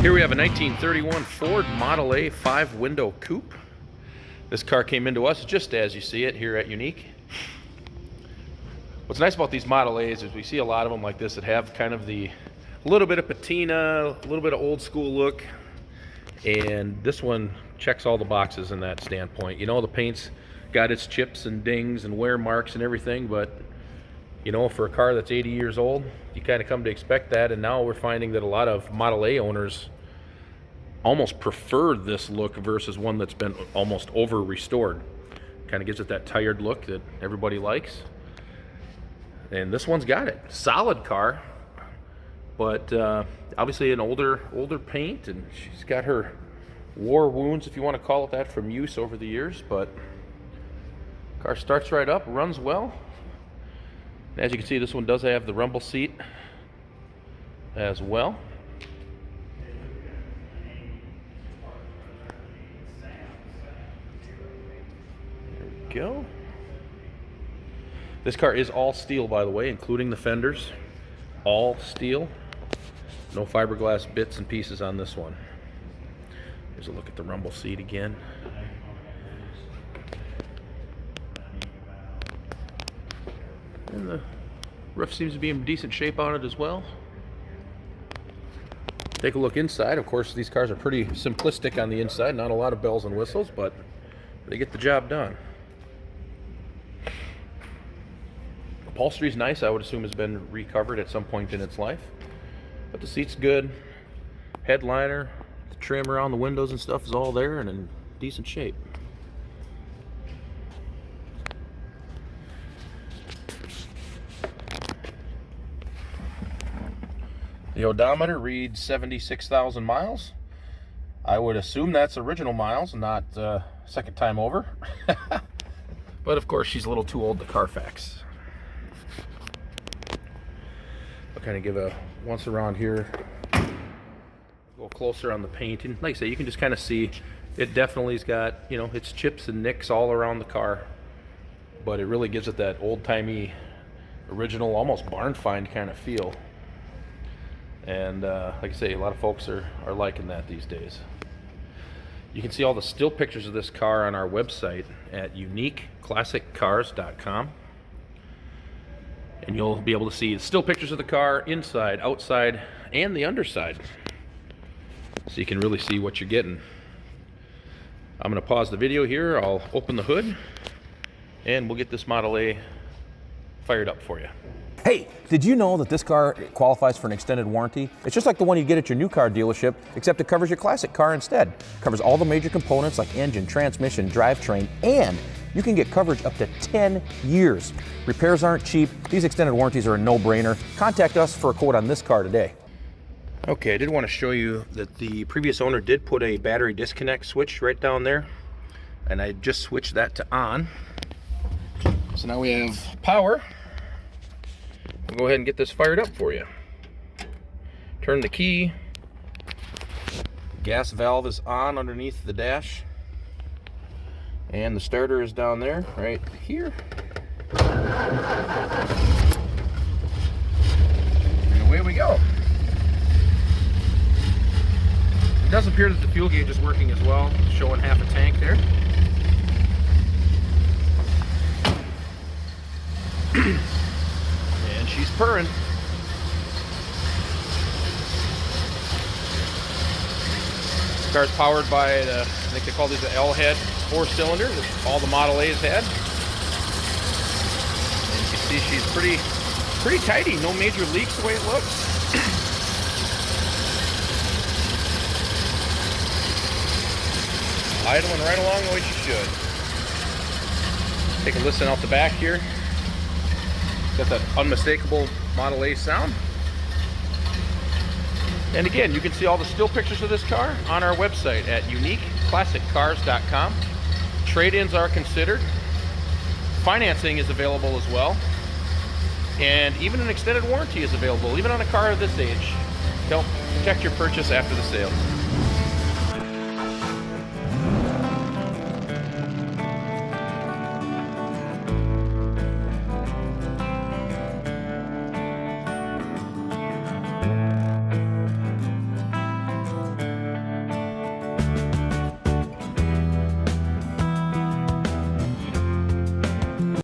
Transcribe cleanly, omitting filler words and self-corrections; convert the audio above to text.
Here we have a 1931 Ford Model A 5-window coupe. This car came into us just as you see it here at Unique. What's nice about these Model A's is we see a lot of them like this that have kind of a little bit of patina, a little bit of old school look, and this one checks all the boxes in that standpoint. You know, the paint's got its chips and dings and wear marks and everything, but you know, for a car that's 80 years old, you kind of come to expect that, and now we're finding that a lot of Model A owners almost prefer this look versus one that's been almost over restored. Kind of gives it that tired look that everybody likes. And this one's got it. Solid car, but obviously an older paint, and she's got her war wounds, if you want to call it that, from use over the years, but car starts right up, runs well. As you can see, this one does have the rumble seat as well. There we go. This car is all steel, by the way, including the fenders. All steel. No fiberglass bits and pieces on this one. Here's a look at the rumble seat again. And the roof seems to be in decent shape on it as well. Take a look inside. Of course, these cars are pretty simplistic on the inside. Not a lot of bells and whistles, but they get the job done. Upholstery's nice. I would assume has been recovered at some point in its life. But the seat's good. Headliner, the trim around the windows and stuff is all there and in decent shape. The odometer reads 76,000 miles. I would assume that's original miles, not second time over. But of course, she's a little too old to Carfax. I'll kind of give a once around here, go closer on the paint, and like I say, you can just kind of see it definitely's got, you know, its chips and nicks all around the car, but it really gives it that old-timey, original, almost barn find kind of feel. And like I say, a lot of folks are liking that these days. You can see all the still pictures of this car on our website at uniqueclassiccars.com. And you'll be able to see still pictures of the car inside, outside, and the underside. So you can really see what you're getting. I'm going to pause the video here. I'll open the hood, and we'll get this Model A fired up for you. Hey, did you know that this car qualifies for an extended warranty? It's just like the one you get at your new car dealership, except it covers your classic car instead. It covers all the major components like engine, transmission, drivetrain, and you can get coverage up to 10 years. Repairs aren't cheap. These extended warranties are a no-brainer. Contact us for a quote on this car today. Okay, I did want to show you that the previous owner did put a battery disconnect switch right down there, and I just switched that to on. So now we have power. We'll go ahead and get this fired up for you. Turn the key. Gas valve is on underneath the dash. And the starter is down there, right here. And away we go. It does appear that the fuel gauge is working as well, showing half a tank there. And she's purring. This car's powered by the, I think they call these the L-head 4-cylinder that all the Model A's had. And you can see she's pretty tidy, no major leaks the way it looks. Idling right along the way she should. Take a listen out the back here. Got that unmistakable Model A sound. And again, you can see all the still pictures of this car on our website at uniqueclassiccars.com. Trade-ins are considered. Financing is available as well. And even an extended warranty is available, even on a car of this age, to help protect your purchase after the sale.